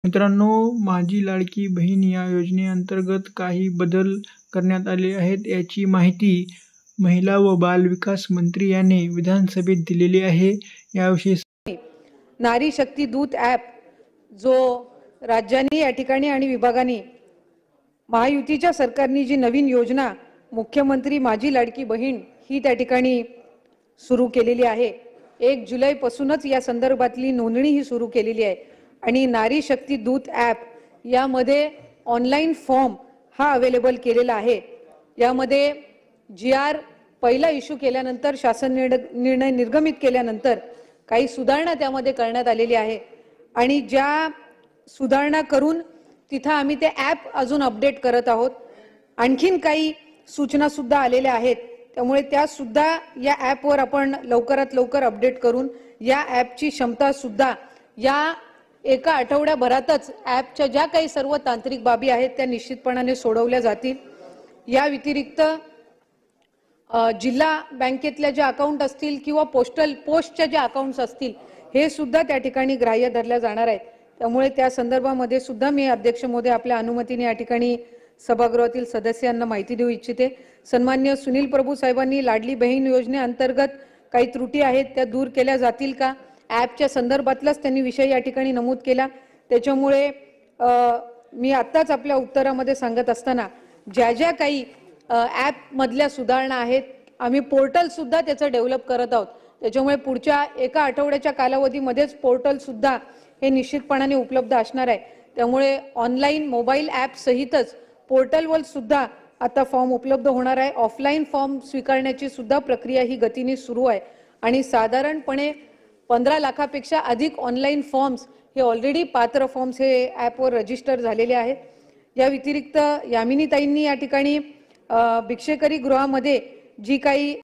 मित्रांनो, माझी लाडकी बहीण या योजनेअंतर्गत काही बदल करण्यात आले आहेत, याची माहिती महिला व बाल विकास मंत्री यांनी विधानसभेत दिलेली आहे। याविषयी नारी शक्ती दूत ॲप जो राज्यांनी या ठिकाणी आणि विभागांनी महायुतीच्या सरकारने जी नवीन योजना मुख्यमंत्री माझी लाडकी बहीण ही त्या ठिकाणी सुरू केलेली आहे। 1 जुलैपासूनच या संदर्भातली नोंदणी ही सुरू केलेली आहे आणि नारी शक्ती दूत ॲप यामध्ये ऑनलाईन फॉर्म हा अवेलेबल केलेला आहे। यामध्ये GR पहिला इश्यू केल्यानंतर शासन निर्णय निर्गमित केल्यानंतर काही सुधारणा त्यामध्ये करण्यात आलेली आहे आणि ज्या सुधारणा करून तिथे आम्ही ते ॲप अजून अपडेट करत आहोत। आणखीन काही सूचना सुद्धा आलेल्या आहेत, त्यामुळे त्या सुद्धा या ॲपवर आपण लवकरात लवकर अपडेट करून या ॲपची क्षमता सुद्धा या एका आठवड्याभरातच ॲपच्या ज्या काही सर्व तांत्रिक बाबी आहेत त्या निश्चितपणाने सोडवल्या जातील। या व्यतिरिक्त जिल्हा बँकेतल्या ज्या अकाउंट असतील किंवा पोस्टच्या ज्या अकाउंट्स असतील हे सुद्धा त्या ठिकाणी ग्राह्य धरल्या जाणार आहेत। त्यामुळे त्या संदर्भामध्ये सुद्धा मी अध्यक्ष महोदय आपल्या अनुमतीने या ठिकाणी सभागृहातील सदस्यांना माहिती देऊ इच्छिते। सन्माननीय सुनील प्रभू साहेबांनी लाडली बहीण योजनेअंतर्गत काही त्रुटी आहेत त्या दूर केल्या जातील का, ॲपच्या संदर्भातलाच त्यांनी विषय या ठिकाणी नमूद केला। त्याच्यामुळे मी आत्ताच आपल्या उत्तरामध्ये सांगत असताना ज्या ज्या काही ॲप मधल्या सुधारणा आहेत, आम्ही पोर्टल सुद्धा त्याचं डेव्हलप करत आहोत। त्याच्यामुळे पुढच्या एका आठवड्याच्या कालावधीमध्येच पोर्टल सुद्धा हे निश्चितपणाने उपलब्ध असणार आहे। त्यामुळे ऑनलाईन मोबाईल ॲप सहितच पोर्टलवर सुद्धा आता फॉर्म उपलब्ध होणार आहे। ऑफलाईन फॉर्म स्वीकारण्याची सुद्धा प्रक्रिया ही गतीने सुरू आहे आणि साधारणपणे 15 लाखापेक्षा अधिक ऑनलाईन फॉर्म्स हे ऑलरेडी पात्र फॉर्म्स हे ॲपवर रजिस्टर झालेले आहेत। या व्यतिरिक्त यामिनीताईंनी या ठिकाणी भिक्षेकरी गृहामध्ये जी काही